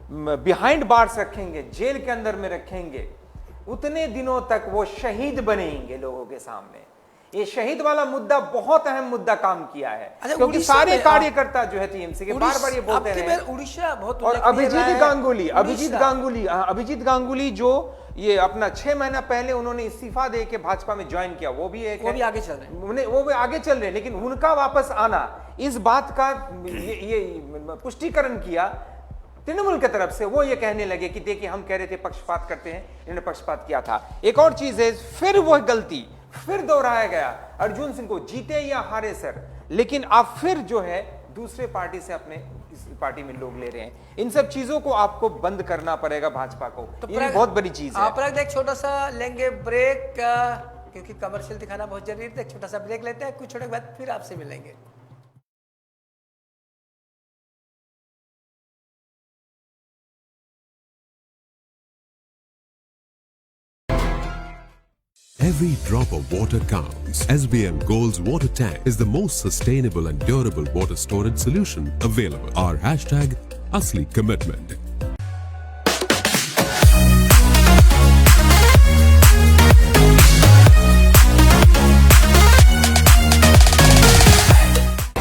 बिहाइंड बार्स रखेंगे, जेल के अंदर में रखेंगे, उतने दिनों तक वो शहीद बनेंगे लोगों के सामने। ये शहीद वाला मुद्दा बहुत अहम मुद्दा काम किया है, क्योंकि सारे कार्यकर्ता जो है टीएमसी के बार बार ये बोलते हैं। उड़ीसा बहुत और अभिजीत गांगुली जो ये अपना 6 महीना पहले उन्होंने इस्तीफा दे के भाजपा में ज्वाइन किया, वो भी आगे चल रहे हैं, वो भी आगे चल रहे हैं। लेकिन उनका वापस आना इस बात का ये पुष्टिकरण किया तृणमूल की तरफ से। वो ये कहने लगे कि देखिए हम कह रहे थे पक्षपात करते हैं, इन्होंने पक्षपात किया था। एक और चीज है, फिर वह गलती फिर दोहराया गया, अर्जुन सिंह को जीते या हारे सर, लेकिन आप फिर जो है दूसरे पार्टी से अपने इस पार्टी में लोग ले रहे हैं। इन सब चीजों को आपको बंद करना पड़ेगा भाजपा को, तो ये बहुत बड़ी चीज है। आप एक छोटा सा लेंगे ब्रेक, क्योंकि कमर्शियल दिखाना बहुत जरूरी है। एक छोटा सा ब्रेक लेते हैं, कुछ छोटे के बाद फिर आपसे मिलेंगे। Every drop of water counts. SBM Gold's water tank is the most sustainable and durable water storage solution available. Our hashtag Asli Commitment.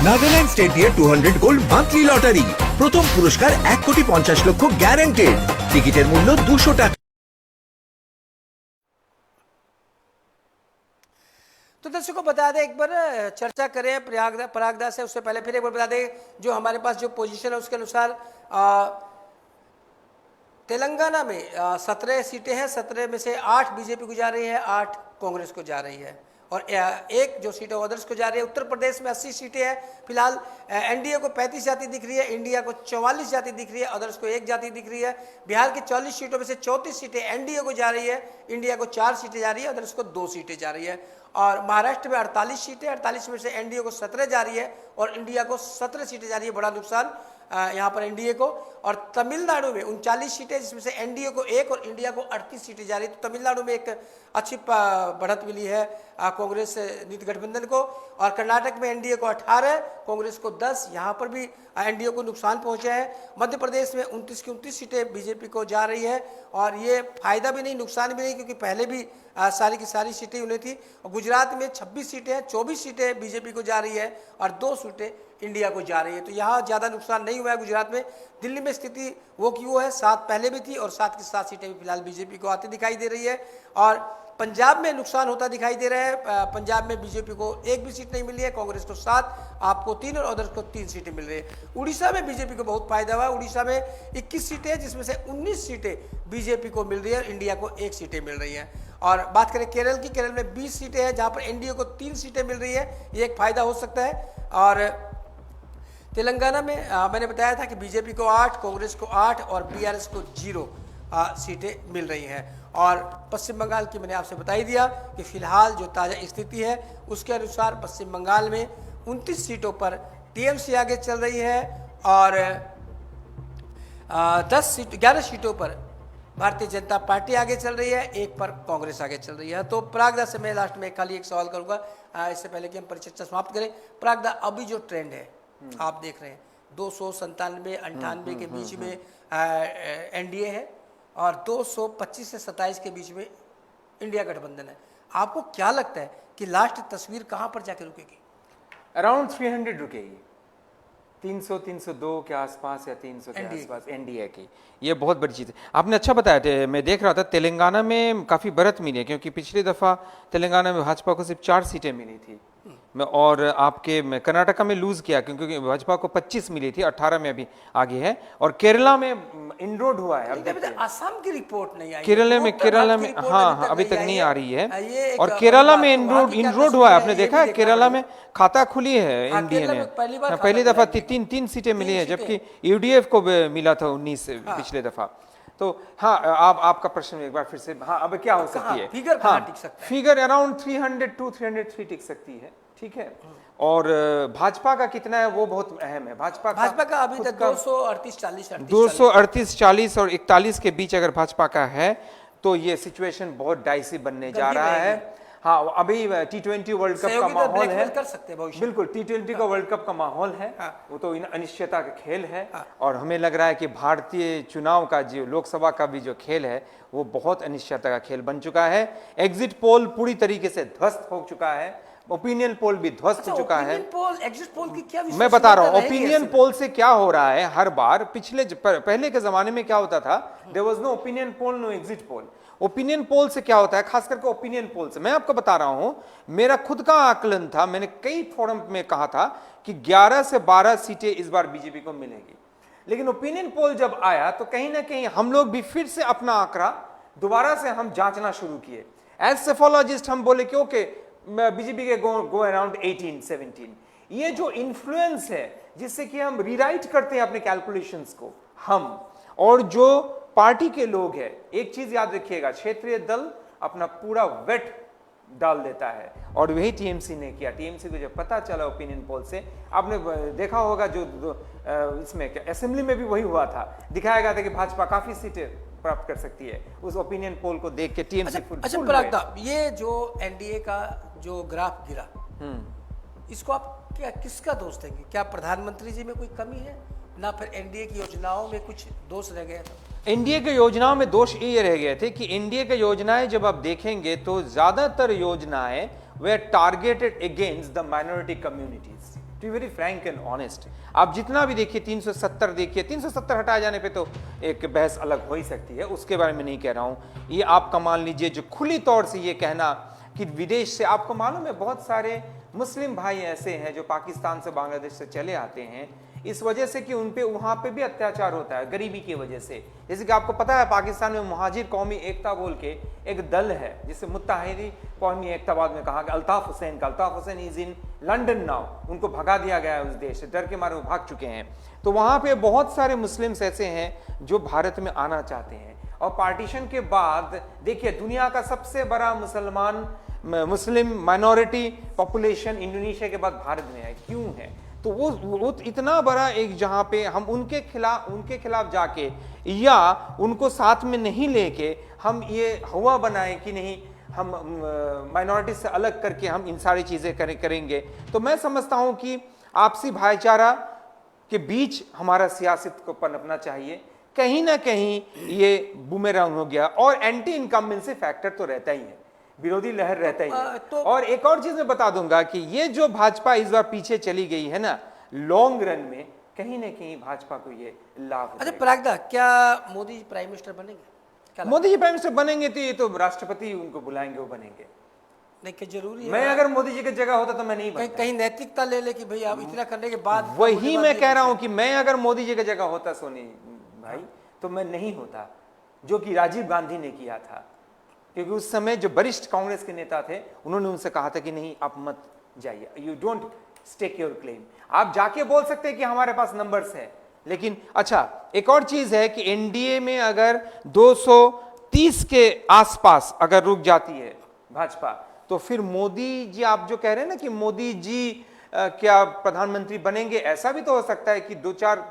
Nagaland state দিয়ে 200 গোল্ড মান্থলি লটারি, প্রথম পুরস্কার 1,50,00,000 গ্যারান্টেড, টিকিটের মূল্য 200 টাকা। तो दर्शकों बता दें, एक बार चर्चा करें प्रयागराज से, उससे पहले फिर एक बार बता दें जो हमारे पास जो पोजीशन है उसके अनुसार तेलंगाना में 17 सीटें हैं, 17 में से 8 बीजेपी को जा रही है, 8 कांग्रेस को जा रही है, और एक जो सीट है अदर्स को जा रही है। उत्तर प्रदेश में 80 सीटें हैं फिलहाल, एनडीए को 35 जाति दिख रही है, इंडिया को 44 जाति दिख रही है, अदर्स को 1 जाति दिख रही है। बिहार की 40 सीटों में से 34 सीटें एनडीए को जा रही है, इंडिया को 4 सीटें जा रही है, अदर्स को 2 सीटें जा रही है। और महाराष्ट्र में 48 सीटें, 48 में से एनडीए को 17 जा रही है और इंडिया को 17 सीटें जा रही है, बड़ा नुकसान यहाँ पर एनडीए को। और तमिलनाडु में 39 सीटें, जिसमें से एनडीए को 1 और इंडिया को 38 सीटें जा रही है। तो तमिलनाडु में एक अच्छी बढ़त मिली है कांग्रेस नीति गठबंधन को। और कर्नाटक में एनडीए को 18, कांग्रेस को 10, यहाँ पर भी एनडीए को नुकसान पहुंचा है। मध्य प्रदेश में 29 की 29 सीटें बीजेपी को जा रही है, और ये फायदा भी नहीं नुकसान भी नहीं, क्योंकि पहले भी सारी की सारी सीटें उन्हें थी। और गुजरात में 26 सीटें हैं, 24 सीटें बीजेपी को जा रही है और 2 सीटें इंडिया को जा रही है। तो यहाँ ज़्यादा नुकसान नहीं हुआ है गुजरात में। दिल्ली में स्थिति वो की वो है, 7 पहले भी थी और 7 की 7 सीटें भी फिलहाल बीजेपी को आती दिखाई दे रही है। और पंजाब में नुकसान होता दिखाई दे रहा है, पंजाब में बीजेपी को 1 भी सीट नहीं मिली है, कांग्रेस को 7, आपको 3 और अदर्स को 3 सीटें मिल रही है। उड़ीसा में बीजेपी को बहुत फायदा हुआ, उड़ीसा में 21 सीटें हैं, जिसमें से 19 सीटें बीजेपी को मिल रही है और इंडिया को 1 सीटें मिल रही हैं। और बात करें केरल की, केरल में 20 सीटें हैं, जहां पर एनडीए को 3 सीटें मिल रही है, ये एक फायदा हो सकता है। और तेलंगाना में मैंने बताया था कि बीजेपी को 8, कांग्रेस को 8 और बीआरएस को 0 सीटें मिल रही हैं। और पश्चिम बंगाल की मैंने आपसे बता ही दिया कि फिलहाल जो ताज़ा स्थिति है उसके अनुसार पश्चिम बंगाल में 29 सीटों पर टीएमसी आगे चल रही है और 11 सीटों पर भारतीय जनता पार्टी आगे चल रही है, 1 पर कांग्रेस आगे चल रही है। तो प्रयागराज से मैं लास्ट में खाली एक सवाल करूंगा, इससे पहले कि हम परिचर्चा समाप्त करें। प्रयागराज अभी जो ट्रेंड है आप देख रहे हैं, 297, 98 के बीच में एनडीए है और 225 से 27 के बीच में इंडिया गठबंधन है। आपको क्या लगता है कि लास्ट तस्वीर कहां पर जाकर रुकेगी? अराउंड 300 रुकेगी, 300 302 के आसपास या 300 के आसपास एनडीए की। ये बहुत बड़ी चीज़ है, आपने अच्छा बताया। मैं देख रहा था तेलंगाना में काफ़ी बढ़त मिली है, क्योंकि पिछली दफ़ा तेलंगाना में भाजपा को सिर्फ 4 सीटें मिली थी, और आपके कर्नाटका में लूज किया क्योंकि भाजपा को 25 मिली थी, 18 में अभी आगे है। और केरला में इनरोड हुआ है। अब असम की रिपोर्ट नहीं आई, केरला में हाँ अभी तक नहीं आ रही है। और केरला में इनरोड हुआ है, आपने देखा है केरला में खाता खुली है इंडिया ने, पहली दफा 3 सीटें मिली है, जबकि यूडीएफ को मिला था 19 पिछले दफा। तो हाँ, आपका प्रश्न एक बार फिर से, हाँ अब क्या हो सकती है? फिगर कहाँ टिक सकता है? फिगर अराउंड 302 303 टिक सकती है, ठीक है। और भाजपा का कितना है वो बहुत अहम है। भाजपा का अभी तक 238 40 238 40 और 41 के बीच अगर भाजपा का है, तो ये सिचुएशन बहुत डाइसी बनने जा गंभीर रहा है। रहेगी। हाँ, अभी T20 वर्ल्ड कप का सहयोगी दल माहौल है, ब्लैकमेल कर सकते हैं भविष्य में। बिल्कुल T20 का वर्ल्ड कप का माहौल है, हाँ। वो तो अनिश्चितता का खेल है। और हमें लग रहा है कि भारतीय चुनाव का जो लोकसभा का भी जो खेल है वो बहुत अनिश्चितता का खेल बन चुका है। एग्जिट पोल पूरी तरीके से ध्वस्त हो चुका है, ओपिनियन पोल भी ध्वस्त हो चुका है। ओपिनियन पोल, एग्जिट पोल की क्या मैं बता रहा हूं विश्वसनीयता रहेगी ओपिनियन ऐसे में? पोल से क्या हो रहा है हर बार। पहले के जमाने में क्या होता था, there was no opinion poll, no exit poll. Opinion poll से क्या होता है, खास करके ओपिनियन पोल से मैं आपको बता रहा हूं, मेरा खुद का आकलन था, मैंने कई फोरम में कहा था कि 11 से 12 सीटें इस बार बीजेपी को मिलेगी। लेकिन ओपिनियन पोल जब आया तो कहीं ना कहीं हम लोग भी फिर से अपना आंकड़ा दोबारा से हम जांचना शुरू किए। एज सेफोलॉजिस्ट हम बोले कि ओके बीजेपी के गो अराउंड 18-17। ये जो इन्फ्लुएंस है जिससे कि हम रीराइट करते हैं अपने कैलकुलेशंस को, हम और जो पार्टी के लोग हैं, एक चीज याद रखिएगा, क्षेत्रीय दल अपना पूरा वेट डाल देता है और वही टीएमसी ने किया। टीएमसी को जब पता चला ओपिनियन पोल से, आपने देखा होगा जो इसमें असेंबली में भी वही हुआ था, दिखाया गया था कि भाजपा काफी सीटें प्राप्त कर सकती है। उस ओपिनियन पोल को देख के टीएमसी अच्छा पराग दा, ये जो एनडीए का जो ग्राफ गिरा, इसको आप क्या किसका दोष देंगे? क्या प्रधानमंत्री जी में कोई कमी है, ना फिर एनडीए की योजनाओं में कुछ दोष रह गया था? एनडीए के योजनाओं में दोष ये रह गए थे कि एनडीए के योजनाएं जब आप देखेंगे तो ज्यादातर योजनाएं वे targeted against the minority communities, to be very frank and honest. आप जितना भी देखिए 370 देखिए, 370 हटाए जाने पे तो एक बहस अलग हो ही सकती है, उसके बारे में नहीं कह रहा हूं। ये आप मान लीजिए जो खुली तौर से ये कहना कि विदेश से, आपको मालूम है बहुत सारे मुस्लिम भाई ऐसे हैं जो पाकिस्तान से बांग्लादेश से चले आते हैं इस वजह से कि उन पे वहां पे भी अत्याचार होता है गरीबी की वजह से। जैसे कि आपको पता है पाकिस्तान में मुहाजिर कौमी एकता बोल के एक दल है जिसे मुत्तहिदी कौमी एकतावाद में कहा गया। अल्ताफ हुसैन का, Altaf Hussain is in London now, उनको भगा दिया गया है उस देश से, डर के मारे वो भाग चुके हैं। तो वहां पे बहुत सारे मुस्लिम्स ऐसे हैं जो भारत में आना चाहते हैं। और पार्टीशन के बाद देखिए दुनिया का सबसे बड़ा मुस्लिम माइनॉरिटी पॉपुलेशन इंडोनेशिया के बाद भारत में है। क्यों है? तो वो इतना बड़ा एक जहां पे हम उनके खिलाफ जाके या उनको साथ में नहीं लेके हम ये हवा बनाए कि नहीं हम माइनॉरिटी से अलग करके हम इन सारी चीजें करेंगे। तो मैं समझता हूं कि आपसी भाईचारा के बीच हमारा सियासत को पनपना चाहिए। कहीं ना कहीं ये बूमेरंग हो गया और एंटी इनकम्बेंसी फैक्टर तो रहता ही है, विरोधी लहर रहता ही है। और एक और चीज मैं बता दूंगा कि ये जो भाजपा इस बार पीछे चली गई है ना, लॉन्ग रन में कहीं ना कहीं भाजपा को ये लाभ। अच्छा पराग दा, क्या मोदी प्राइम मिनिस्टर बनेंगे? मोदी जी प्राइम मिनिस्टर बनेंगे तो ये तो राष्ट्रपति उनको बुलाएंगे, वो बनेंगे। नहीं क्या जरूरी है? मैं अगर मोदी जी की जगह होता तो मैं नहीं बनता। कहीं नैतिकता ले ले कि भाई आप इतना करने के बाद, वही मैं कह रहा हूं कि मैं अगर मोदी जी की जगह होता सोनी भाई तो मैं नहीं होता, जो कि राजीव गांधी ने किया था। क्योंकि उस समय जो वरिष्ठ कांग्रेस के नेता थे उन्होंने उनसे कहा था कि नहीं आप मत जाइए, you don't stake your claim. आप जाके बोल सकते हैं कि हमारे पास नंबर्स है, लेकिन अच्छा एक और चीज है कि एनडीए में अगर 230 के आसपास अगर रुक जाती है भाजपा तो फिर मोदी जी, आप जो कह रहे हैं ना कि मोदी जी क्या प्रधानमंत्री बनेंगे, ऐसा भी तो हो सकता है कि 2-4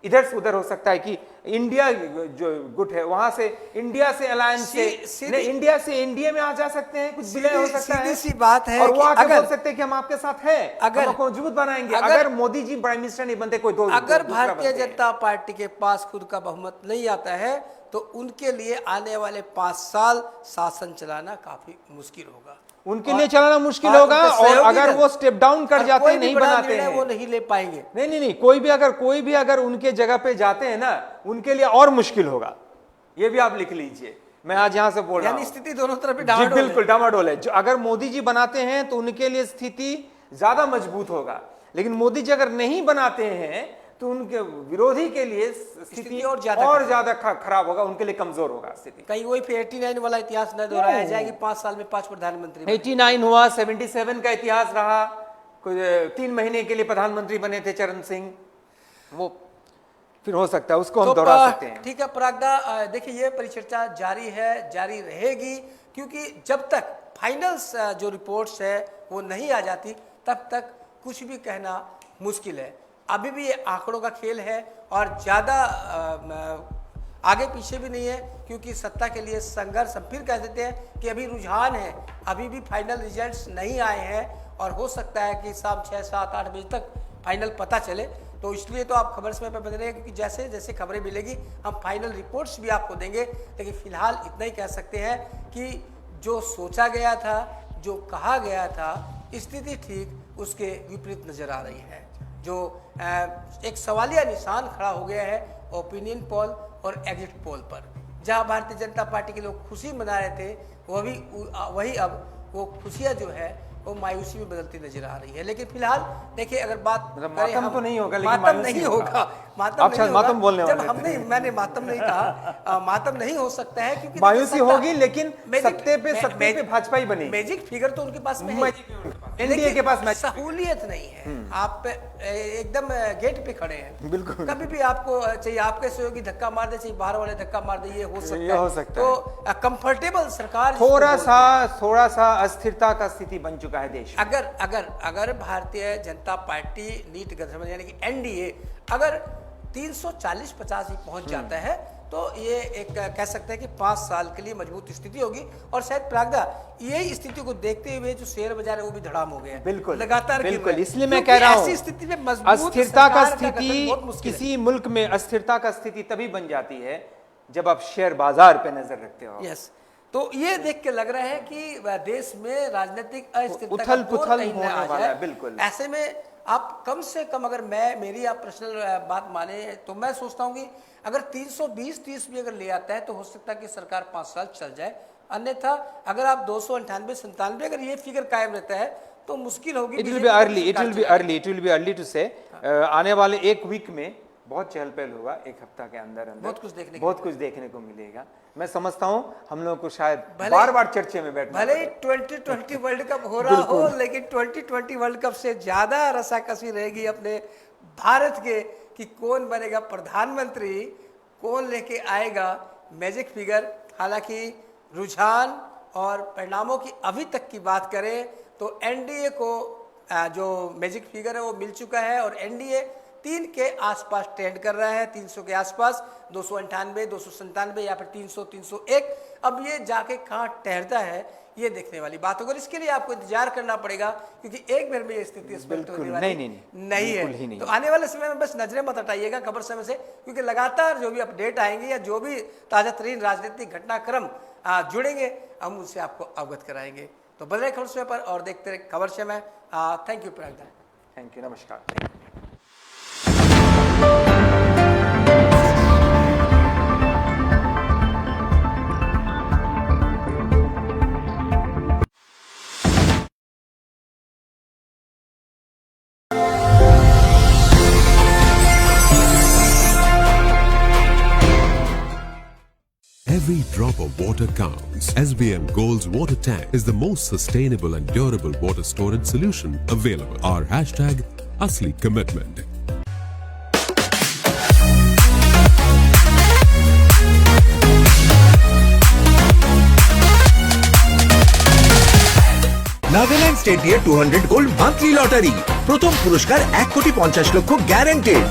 इधर से उधर हो सकता है कि इंडिया जो गुट है वहां से इंडिया से अलायंस से इंडिया से इंडिया में आ जा सकते हैं, कुछ विलय हो सकता है। सीधी सी बात है और वो आके अगर बोल सकते हैं कि हम आपके साथ हैं, अगर हम मजबूत बनाएंगे। अगर मोदी जी प्राइम मिनिस्टर नहीं बनते, कोई अगर भारतीय जनता पार्टी के पास खुद का बहुमत नहीं आता है तो उनके लिए आने वाले 5 साल शासन चलाना काफी मुश्किल होगा, उनके लिए चलाना मुश्किल होगा। और अगर वो स्टेप डाउन कर जाते हैं, नहीं बनाते हैं, वो नहीं ले पाएंगे। नहीं, कोई भी अगर उनके जगह पे जाते हैं ना, उनके लिए और मुश्किल होगा। ये भी आप लिख लीजिए, मैं आज यहां से बोल रहा हूं। स्थिति दोनों तरफ बिल्कुल डामाडोल है। जो अगर मोदी जी बनाते हैं तो उनके लिए स्थिति ज्यादा मजबूत होगा, लेकिन मोदी जी अगर नहीं बनाते हैं तो उनके विरोधी के लिए स्थिति और ज्यादा खराब होगा, उनके लिए कमजोर होगा स्थिति। कहीं वही 89 वाला इतिहास न दोहराया जाए कि 5 साल में 5 प्रधानमंत्री। 89 हुआ, 77 का इतिहास रहा, कुछ 3 महीने के लिए प्रधानमंत्री बने थे चरण सिंह, वो फिर हो सकता है उसको हम दोहरा सकते हैं। ठीक है पराग दा, देखिए ये परिचर्चा जारी है, जारी रहेगी, क्योंकि जब तक फाइनल जो रिपोर्ट्स है वो नहीं आ जाती तब तक कुछ भी कहना मुश्किल है। अभी भी ये आंकड़ों का खेल है और ज़्यादा आगे पीछे भी नहीं है, क्योंकि सत्ता के लिए संघर्ष, हम फिर कह देते हैं कि अभी रुझान है, अभी भी फाइनल रिजल्ट्स नहीं आए हैं और हो सकता है कि शाम 6, 7, 8 बजे तक फाइनल पता चले। तो इसलिए तो आप खबर समय पर बने रहे, क्योंकि जैसे जैसे खबरें मिलेगी हम फाइनल रिपोर्ट्स भी आपको देंगे। लेकिन फिलहाल इतना ही कह सकते हैं कि जो सोचा गया था, जो कहा गया था, स्थिति ठीक उसके विपरीत नजर आ रही है। जो एक सवालिया निशान खड़ा हो गया है ओपिनियन पोल और एग्जिट पोल पर। जहां भारतीय जनता पार्टी के लोग खुशी मना रहे थे, वही अब वो खुशियां जो है वो मायूसी में बदलती नजर आ रही है। लेकिन फिलहाल देखिए, अगर बात मतलब करें मातम हम, तो नहीं होगा, लेकिन मातम मायूसी नहीं होगा। होगा, मातम आप नहीं शायद होगा। मातम बोलने जब वाले हमने, थे। मैंने मातम नहीं कहा, मातम नहीं हो सकता है, क्योंकि मायूसी सत्ता- होगी, लेकिन सत्ते पे भाजपा ही बनेगी। मैजिक फिगर तो उनके पास में है, एनडीए के पास मैजिक सहूलियत नहीं है। आप एकदम गेट पे खड़े हैं, बिल्कुल। कभी भी आपको चाहिए, आपके सहयोगी धक्का मार दे, चाहिए बाहर वाले धक्का मार दे, ये हो सकता ये है। हो सकता तो कंफर्टेबल सरकार जिसको थोड़ा बोलते हैं। सा अस्थिरता का स्थिति बन चुका है देश में। अगर भारतीय जनता पार्टी नीट गठबंधन यानी कि एनडीए अगर 340-50 ही पहुंच जाता है, तो ये एक कह सकते हैं कि 5 साल के लिए मजबूत स्थिति होगी। और शायद प्रागदा यही स्थिति को देखते हुए जो शेयर बाजार है वो भी धड़ाम हो गया है, बिल्कुल लगातार गिर रहा बिल्कुल। है। इसलिए मैं क्योंकि कह रहा हूं, ऐसी स्थिति में मजबूत अस्थिरता का सरकार गठन स्थिति, बहुत मुश्किल है। किसी मुल्क में अस्थिरता का स्थिति तभी बन जाती है जब आप शेयर बाजार पे नजर रखते हो। यस, तो ये देख के लग रहा है कि देश में राजनीतिक अस्थिरता का उथल दौर पुथल कहीं न होने आ वाला जाए। है, बिल्कुल। ऐसे में आप कम से कम, अगर मेरी आप पर्सनल बात माने, तो मैं सोचता हूँ कि अगर 320-30 भी अगर ले आता है तो हो सकता है कि सरकार 5 साल चल जाए। अन्यथा अगर आप 298-97 अगर ये फिगर कायम रहता है तो मुश्किल होगी। It will be early to say आने वाले एक वीक में बहुत चहल पहल होगा, एक हफ्ता के अंदर बहुत कुछ देखने को मिलेगा। मैं समझता हूं हम लोगों को शायद बार-बार चर्चे में बैठना भले ही 2020 वर्ल्ड कप हो रहा हो, लेकिन 2020 वर्ल्ड कप से ज्यादा रसाकसी रहेगी अपने भारत के कि कौन बनेगा प्रधानमंत्री, कौन लेके आएगा मैजिक फिगर। हालांकि रुझान और परिणामों की अभी तक की बात करें तो एनडीए को जो मैजिक फिगर है वो मिल चुका है और एनडीए 3 के आसपास ट्रेंड कर रहा है, 300 के आसपास, 298, 297 या फिर 300, 301। अब ये जाके कहाँ ठहरता है ये देखने वाली बात होगी। इसके लिए आपको इंतजार करना पड़ेगा, क्योंकि एक बार में ये स्थिति स्पष्ट होने वाली नहीं है। तो आने वाले समय में बस नजरें मत हटाइएगा खबर समय से, क्योंकि लगातार जो भी अपडेट आएंगे या जो भी ताजा तरीन राजनीतिक घटनाक्रम जुड़ेंगे हम उनसे आपको अवगत कराएंगे। तो बने रहे खबर समय पर और देखते रहे खबर समय। थैंक यू प्रागदा। थैंक यू, नमस्कार। Every drop of water counts. SBM Gold's water tank is the most sustainable and durable water storage solution available. Our hashtag Asli Commitment. Nagaland state দিয়ে 200 গোল্ড মান্থলি লটারি, প্রথম পুরস্কার 1,50,00,000 গ্যারান্টেড।